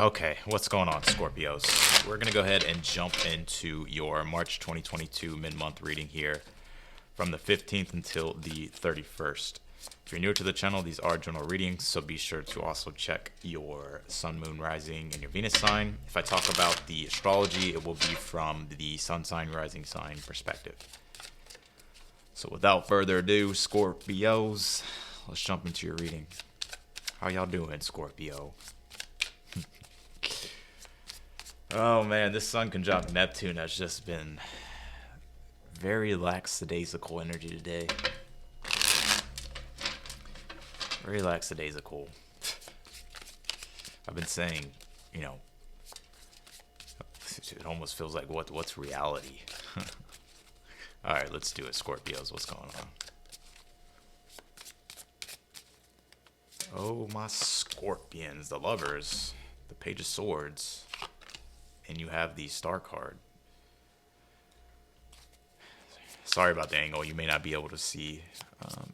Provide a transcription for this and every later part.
Okay, what's going on, Scorpios? We're going to go ahead and jump into your March 2022 mid-month reading here from the 15th until the 31st. If you're new to the channel, these are general readings, so be sure to also check your sun, moon, rising, and your Venus sign. If I talk about the astrology, it will be from the sun sign, rising sign perspective. So without further ado, Scorpios, let's jump into your reading. How y'all doing, Scorpio? Oh man, this Sun conjunct Neptune has just been very lackadaisical energy today. Very lackadaisical. I've been saying, you know, it almost feels like what's reality. All right, let's do it, Scorpios. What's going on? Oh, my Scorpions, the lovers, the Page of Swords. And you have the Star card. Sorry about the angle. You may not be able to see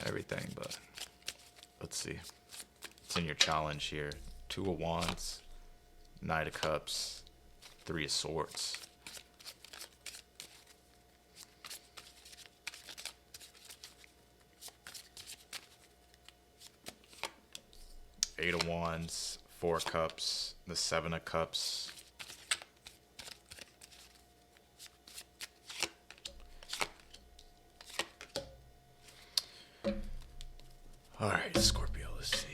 everything, but let's see. It's in your challenge here. 2 of Wands, Knight of Cups, 3 of Swords. Eight of Wands, 4 of Cups, the 7 of Cups. All right, Scorpio, let's see.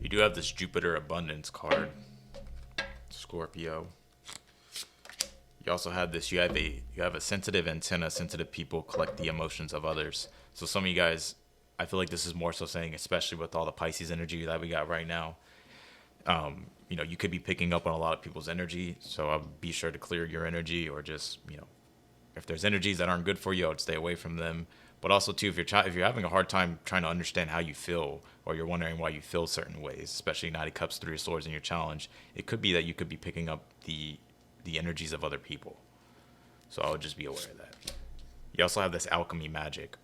You do have this Jupiter Abundance card, Scorpio. You also have this, you have a sensitive antenna. Sensitive people collect the emotions of others. So some of you guys, I feel like this is more so saying, especially with all the Pisces energy that we got right now, you know, you could be picking up on a lot of people's energy. So I'll be sure to clear your energy, or just, you know, if there's energies that aren't good for you, I would stay away from them. But also too, if you're having a hard time trying to understand how you feel, or you're wondering why you feel certain ways, especially Knight of Cups, 3 of Swords in your challenge, it could be that you could be picking up the energies of other people. So I would just be aware of that. You also have this Alchemy Magic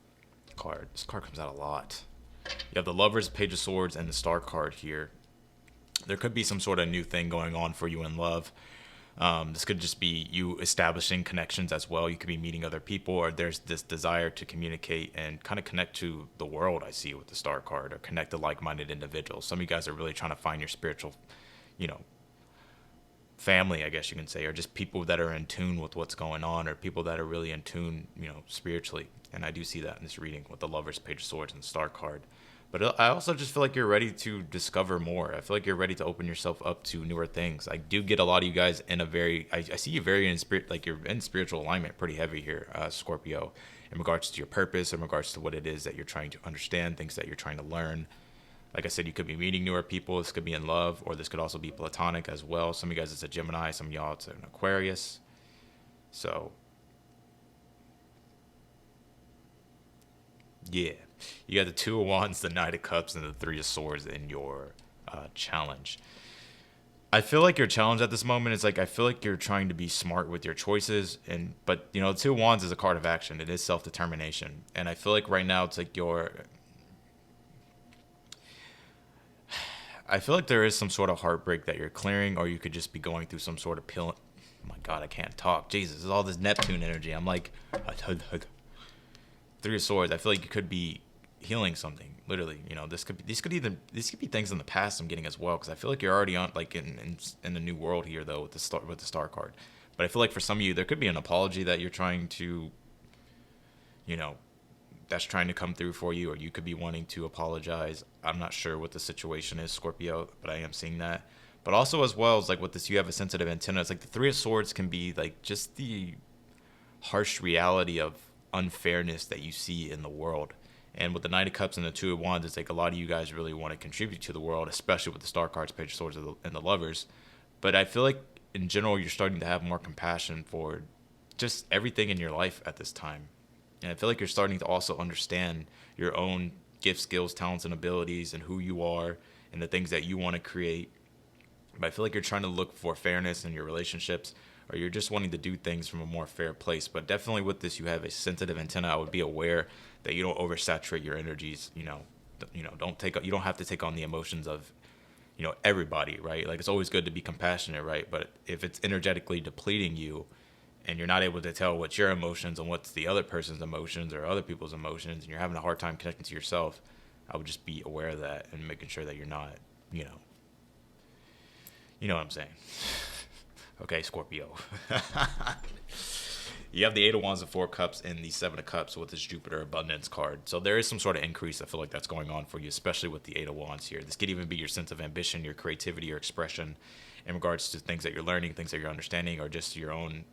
card. This card comes out a lot. You have the Lovers, Page of Swords, and the Star card here. There could be some sort of new thing going on for you in love. This could just be you establishing connections as well. You could be meeting other people, or there's this desire to communicate and kind of connect to the world, I see with the Star card, or connect to like-minded individuals. Some of you guys are really trying to find your spiritual, you know, family, I guess you can say, or just people that are in tune with what's going on, or people that are really in tune, you know, spiritually. And I do see that in this reading with the Lovers, Page of Swords, and the Star card. But I also just feel like you're ready to discover more. I feel like you're ready to open yourself up to newer things. I do get a lot of you guys in a very, I see you very in spirit, like you're in spiritual alignment pretty heavy here, Scorpio, in regards to your purpose, in regards to what it is that you're trying to understand, things that you're trying to learn. Like I said, you could be meeting newer people. This could be in love, or this could also be platonic as well. Some of you guys, it's a Gemini. Some of y'all, it's an Aquarius. So, yeah. You got the 2 of Wands, the Knight of Cups, and the 3 of Swords in your challenge. I feel like your challenge at this moment is like, I feel like you're trying to be smart with your choices, but you know, the 2 of Wands is a card of action. It is self-determination, and I feel like right now it's like I feel like there is some sort of heartbreak that you're clearing, or you could just be going through some sort of pill. Oh my God, I can't talk. Jesus, there's all this Neptune energy. I'm like, 3 of Swords. I feel like you could be healing something. Literally, you know, these could be things in the past I'm getting as well, because I feel like you're already on like in the new world here though with the Star card. But I feel like for some of you there could be an apology that you're trying to, you know, that's trying to come through for you, or you could be wanting to apologize. I'm not sure what the situation is, Scorpio, but I am seeing that. But also as well as like with this, you have a sensitive antenna. It's like the 3 of Swords can be like just the harsh reality of unfairness that you see in the world. And with the Knight of Cups and the 2 of Wands, it's like a lot of you guys really want to contribute to the world, especially with the Star cards, Page of Swords, and the Lovers. But I feel like in general, you're starting to have more compassion for just everything in your life at this time. And I feel like you're starting to also understand your own gifts, skills, talents, and abilities, and who you are, and the things that you want to create. But I feel like you're trying to look for fairness in your relationships, or you're just wanting to do things from a more fair place. But definitely with this, you have a sensitive antenna. I would be aware that you don't oversaturate your energies. You don't have to take on the emotions of, everybody, right? Like, it's always good to be compassionate, right? But if it's energetically depleting you, and you're not able to tell what's your emotions and what's the other person's emotions or other people's emotions, and you're having a hard time connecting to yourself, I would just be aware of that and making sure that you're not, you know what I'm saying. Okay, Scorpio. You have the Eight of Wands and Four of Cups and the Seven of Cups with this Jupiter abundance card. So there is some sort of increase. I feel like that's going on for you, especially with the Eight of Wands here. This could even be your sense of ambition, your creativity, your expression in regards to things that you're learning, things that you're understanding, or just your own,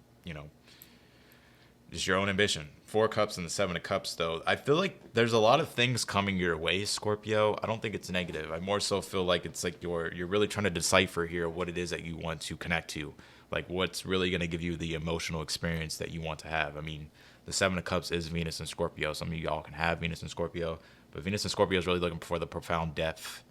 just your own ambition. Four of Cups and the Seven of Cups, though, I feel like there's a lot of things coming your way, Scorpio. I don't think it's negative. I more so feel like it's like you're really trying to decipher here what it is that you want to connect to. Like, what's really going to give you the emotional experience that you want to have. I mean, the Seven of Cups is Venus and Scorpio. Some of y'all can have Venus and Scorpio, but Venus and Scorpio is really looking for the profound depth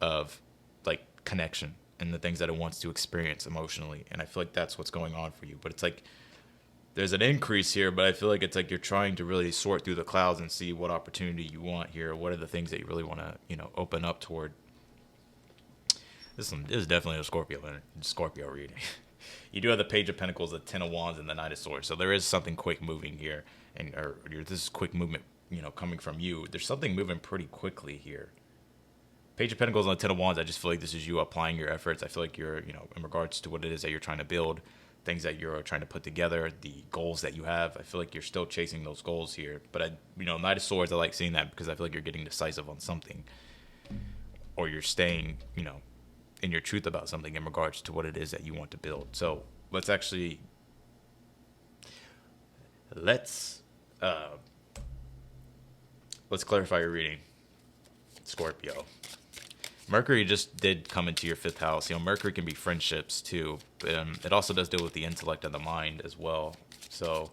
of, like, connection and the things that it wants to experience emotionally. And I feel like that's what's going on for you. But it's like there's an increase here, but I feel like it's like you're trying to really sort through the clouds and see what opportunity you want here. What are the things that you really want to, open up toward. This is definitely a Scorpio reading. You do have the Page of Pentacles, the Ten of Wands, and the Knight of Swords. So there is something quick moving here, this is quick movement, coming from you. There's something moving pretty quickly here. Page of Pentacles and the Ten of Wands, I just feel like this is you applying your efforts. I feel like you're, in regards to what it is that you're trying to build, things that you're trying to put together, the goals that you have. I feel like you're still chasing those goals here. But, Knight of Swords, I like seeing that because I feel like you're getting decisive on something. Or you're staying, in your truth about something in regards to what it is that you want to build. So let's clarify your reading, Scorpio. Mercury just did come into your fifth house. Mercury can be friendships too. It also does deal with the intellect and the mind as well. So,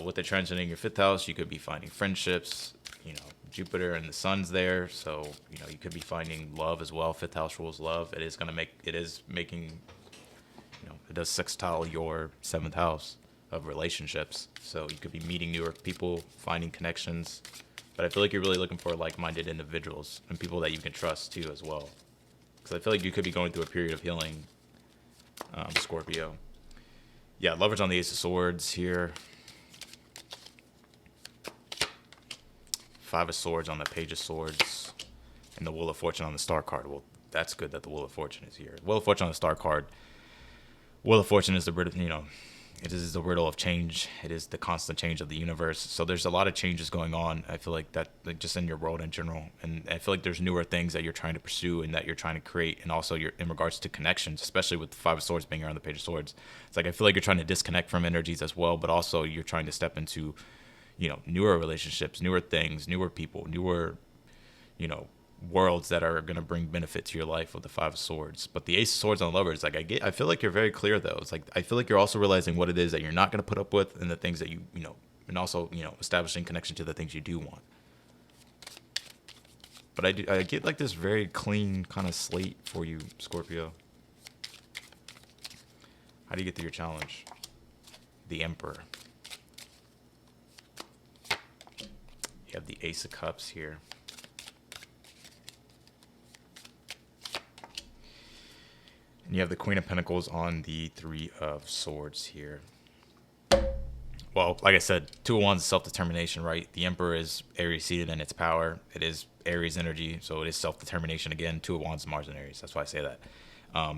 with the transit in your fifth house, you could be finding friendships, Jupiter and the sun's there, so you could be finding love as well. Fifth house rules love. It does sextile your seventh house of relationships, so you could be meeting newer people, finding connections. But I feel like you're really looking for like-minded individuals and people that you can trust too as well, because I feel like you could be going through a period of healing, Scorpio. Yeah, Lovers on the Ace of Swords here. Five of Swords on the Page of Swords, and the Wheel of Fortune on the Star card. Well, that's good that the Wheel of Fortune is here. Wheel of Fortune on the Star card. Wheel of Fortune is it is the riddle of change. It is the constant change of the universe. So there's a lot of changes going on. I feel like that, like, just in your world in general, and I feel like there's newer things that you're trying to pursue and that you're trying to create, and also in regards to connections, especially with the Five of Swords being around the Page of Swords. It's like I feel like you're trying to disconnect from energies as well, but also you're trying to step into newer relationships, newer things, newer people, newer, worlds that are going to bring benefit to your life with the Five of Swords. But the Ace of Swords on Lovers, like I feel like you're very clear though. It's like, I feel like you're also realizing what it is that you're not going to put up with, and the things that and also, establishing connection to the things you do want. But I get like this very clean kind of slate for you, Scorpio. How do you get through your challenge? The Emperor. You have the Ace of Cups here. And you have the Queen of Pentacles on the Three of Swords here. Well, like I said, Two of Wands is self-determination, right? The Emperor is Aries seated in its power. It is Aries energy, so it is self-determination again. Two of Wands is Mars and Aries. That's why I say that.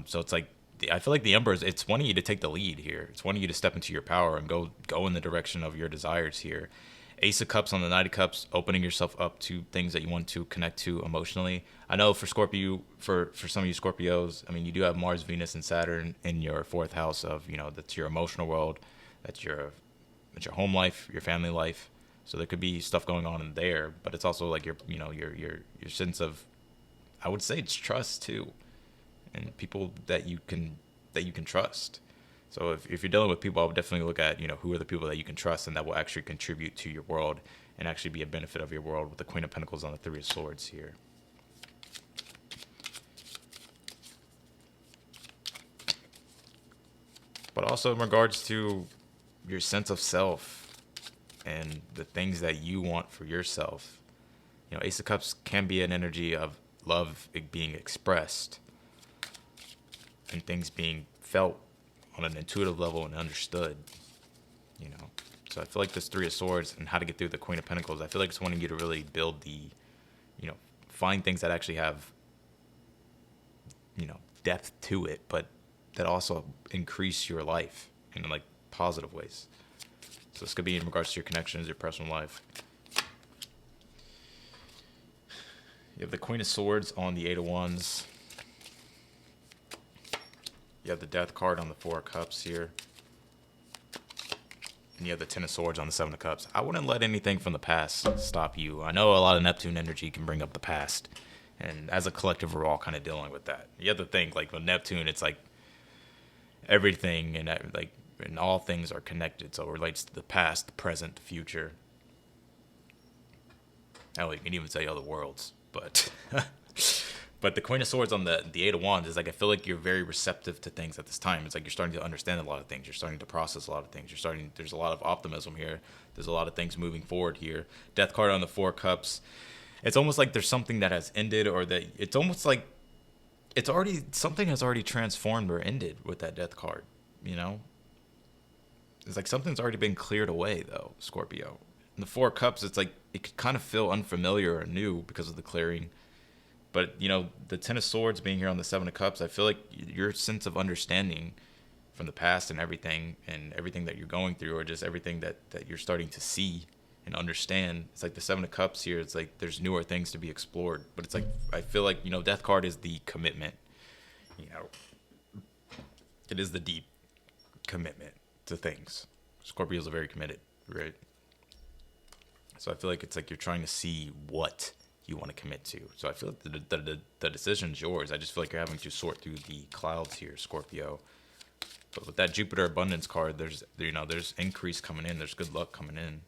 So it's like, I feel like the Emperor it's wanting you to take the lead here. It's wanting you to step into your power and go in the direction of your desires here. Ace of Cups on the Knight of Cups, opening yourself up to things that you want to connect to emotionally. I know for Scorpio, for some of you Scorpios, I mean, you do have Mars, Venus, and Saturn in your fourth house of, that's your emotional world, that's your home life, your family life. So there could be stuff going on in there, but it's also like your sense of, I would say it's trust too, and people that you can trust. So if you're dealing with people, I would definitely look at, who are the people that you can trust and that will actually contribute to your world and actually be a benefit of your world, with the Queen of Pentacles on the Three of Swords here. But also in regards to your sense of self, and the things that you want for yourself. You know, Ace of Cups can be an energy of love being expressed and things being felt on an intuitive level and understood, you know. So I feel like this Three of Swords and how to get through the Queen of Pentacles, I feel like it's wanting you to really build the, you know, find things that actually have, you know, depth to it, but that also increase your life in like positive ways. So this could be in regards to your connections, your personal life. You have the Queen of Swords on the Eight of Wands. You have the Death card on the Four of Cups here. And you have the Ten of Swords on the Seven of Cups. I wouldn't let anything from the past stop you. I know a lot of Neptune energy can bring up the past. And as a collective, we're all kind of dealing with that. You have to think, like, with Neptune, it's like everything and all things are connected. So it relates to the past, the present, the future. Hell, you can even say other worlds. But but the Queen of Swords on the Eight of Wands is like, I feel like you're very receptive to things at this time. It's like you're starting to understand a lot of things. You're starting to process a lot of things. There's a lot of optimism here. There's a lot of things moving forward here. Death card on the Four of Cups. It's almost like there's something that has ended, or that it's almost like something has already transformed or ended with that Death card, you know? It's like something's already been cleared away, though, Scorpio. In the Four of Cups, it's like it could kind of feel unfamiliar or new because of the clearing. But, you know, the Ten of Swords being here on the Seven of Cups, I feel like your sense of understanding from the past and everything that you're going through, or just everything that you're starting to see and understand. It's like the Seven of Cups here. It's like there's newer things to be explored. But it's like, I feel like, you know, Death card is the commitment. You know, it is the deep commitment to things. Scorpios are very committed, right? So I feel like it's like you're trying to see what you want to commit to. So I feel like the decision's yours. I just feel like you're having to sort through the clouds here, Scorpio. But with that Jupiter abundance card, there's increase coming in. There's good luck coming in.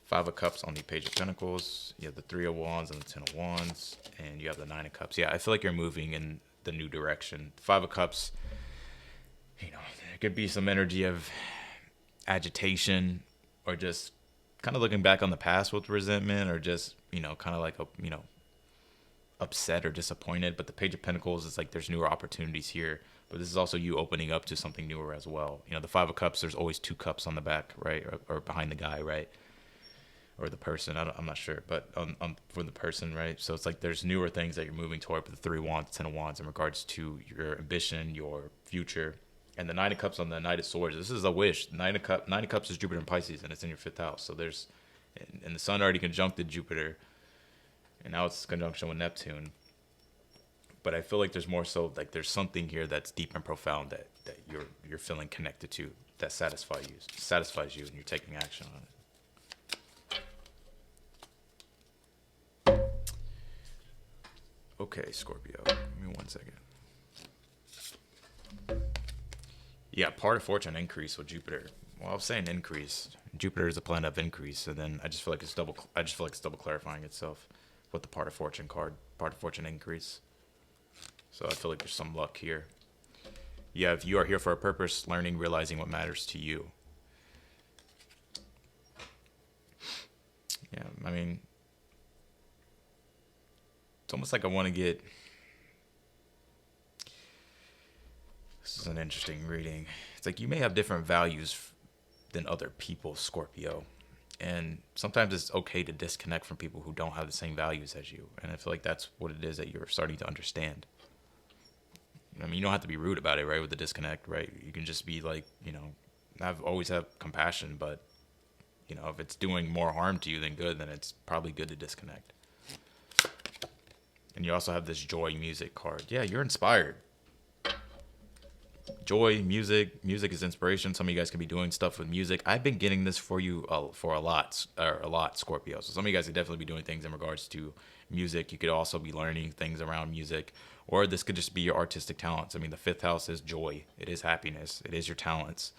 Five of Cups on the Page of Pentacles. You have the Three of Wands and the Ten of Wands. And you have the Nine of Cups. Yeah, I feel like you're moving in the new direction. Five of Cups, you know, there could be some energy of agitation, or just kind of looking back on the past with resentment, or just, you know, kind of like, you know, upset or disappointed. But the Page of Pentacles is like there's newer opportunities here. But this is also you opening up to something newer as well. You know, the Five of Cups, there's always two cups on the back, right? Or behind the guy, right? Or the person, I'm not sure, but for the person, right? So it's like there's newer things that you're moving toward. But the Three of Wands, Ten of Wands in regards to your ambition, your future. And the Nine of Cups on the Knight of Swords. This is a wish. Nine of Cups is Jupiter in Pisces, and it's in your fifth house. So there's, and the Sun already conjuncted Jupiter, and now it's conjunction with Neptune. But I feel like there's more so like there's something here that's deep and profound that you're feeling connected to, that satisfies you, and you're taking action on it. Okay, Scorpio. Give me 1 second. Yeah, part of fortune increase with Jupiter. Well, I was saying increase. Jupiter is a planet of increase, and then I just feel like it's double clarifying itself with the part of fortune card. Part of fortune increase. So I feel like there's some luck here. You are here for a purpose, learning, realizing what matters to you. Yeah, I mean, it's almost like I want to get. This is an interesting reading. It's like you may have different values than other people, Scorpio. And sometimes it's okay to disconnect from people who don't have the same values as you. And I feel like that's what it is that you're starting to understand. I mean, you don't have to be rude about it, right, with the disconnect, right? You can just be like, you know, always have compassion, but, you know, if it's doing more harm to you than good, then it's probably good to disconnect. And you also have this joy music card. Yeah, you're inspired. Joy, music is inspiration. Some of you guys can be doing stuff with music. I've been getting this for you for a lot, Scorpio. So some of you guys could definitely be doing things in regards to music. You could also be learning things around music, or this could just be your artistic talents. I mean, the fifth house is joy. It is happiness. It is your talents.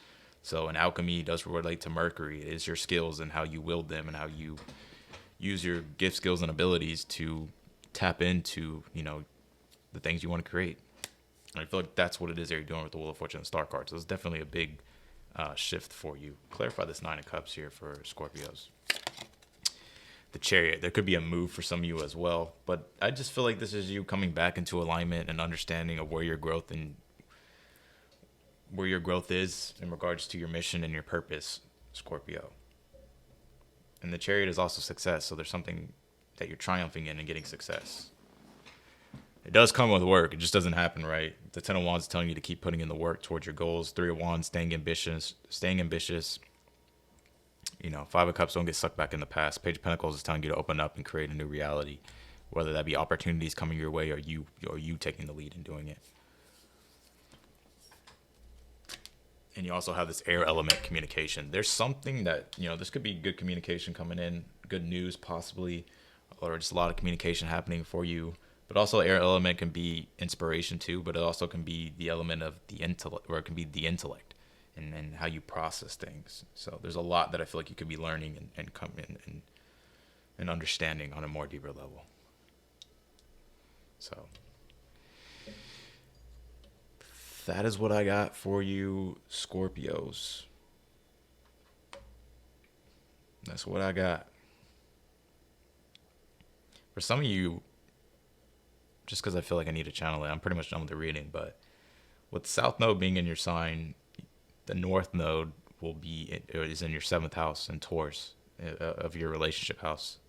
So an alchemy does relate to Mercury. It is your skills and how you wield them and how you use your gift, skills, and abilities to tap into, you know, the things you want to create. I feel like that's what it is that you're doing with the Wheel of Fortune and Star cards. So it's definitely a big shift for you. Clarify this 9 of Cups here for Scorpios. The Chariot. There could be a move for some of you as well, but I just feel like this is you coming back into alignment and understanding of where your growth is in regards to your mission and your purpose, Scorpio. And the Chariot is also success, so there's something that you're triumphing in and getting success. It does come with work. It just doesn't happen, right? The 10 of Wands is telling you to keep putting in the work towards your goals. 3 of Wands, staying ambitious. You know, 5 of Cups, don't get sucked back in the past. Page of Pentacles is telling you to open up and create a new reality, whether that be opportunities coming your way or you taking the lead and doing it. And you also have this air element communication. There's something that, you know, this could be good communication coming in, good news possibly, or just a lot of communication happening for you. But also air element can be inspiration too, but it also can be the element of the intellect, or it can be the intellect and how you process things. So there's a lot that I feel like you could be learning and understanding on a more deeper level. So that is what I got for you, Scorpios. That's what I got. For some of you, just because I feel like I need to channel it, I'm pretty much done with the reading, but with South Node being in your sign, the North Node is in your 7th house in Taurus of your relationship house.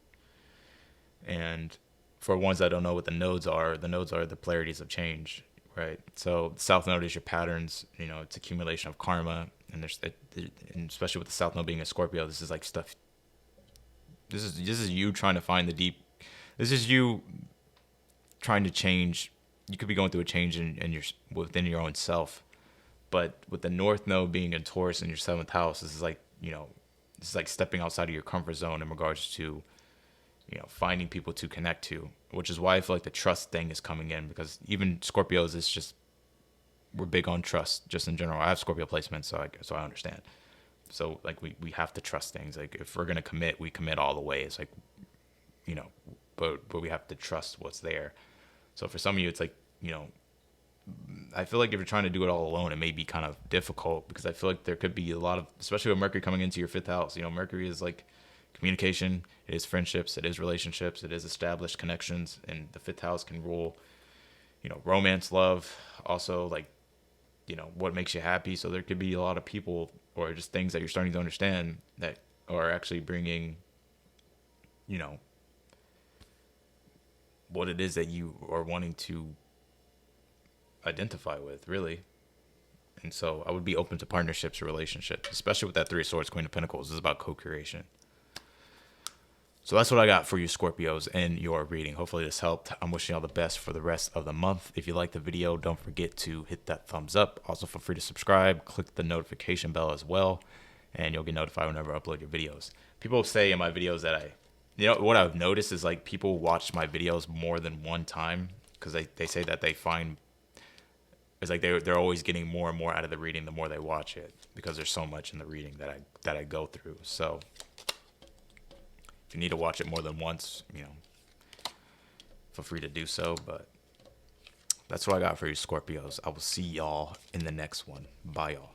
And for ones that don't know what the nodes are the polarities of change, right? So the South Node is your patterns, you know, it's accumulation of karma, and and especially with the South Node being a Scorpio, this is like stuff. This is you trying to find the deep. This is you trying to change. You could be going through a change within your own self, but with the North Node being in Taurus in your 7th house, this is like, you know, this is like stepping outside of your comfort zone in regards to, you know, finding people to connect to, which is why I feel like the trust thing is coming in, because even Scorpios is just, we're big on trust just in general. I have Scorpio placements, so I understand. So like we have to trust things. Like if we're gonna commit, we commit all the way. It's like, you know, but we have to trust what's there. So for some of you, it's like, you know, I feel like if you're trying to do it all alone, it may be kind of difficult, because I feel like there could be a lot of, especially with Mercury coming into your 5th house, you know, Mercury is like communication, it is friendships, it is relationships, it is established connections, and the 5th house can rule, you know, romance, love, also like, you know, what makes you happy. So there could be a lot of people or just things that you're starting to understand that are actually bringing, you know, what it is that you are wanting to identify with, really. And so I would be open to partnerships or relationships, especially with that 3 of Swords, Queen of Pentacles. This is about co-creation. So that's what I got for you, Scorpios, in your reading. Hopefully this helped. I'm wishing you all the best for the rest of the month. If you liked the video, don't forget to hit that thumbs up. Also, feel free to subscribe. Click the notification bell as well, and you'll get notified whenever I upload your videos. People say in my videos that you know, what I've noticed is like people watch my videos more than one time, because they say that they find it's like they're always getting more and more out of the reading the more they watch it, because there's so much in the reading that I go through. So if you need to watch it more than once, you know, feel free to do so. But that's what I got for you, Scorpios. I will see y'all in the next one. Bye, y'all.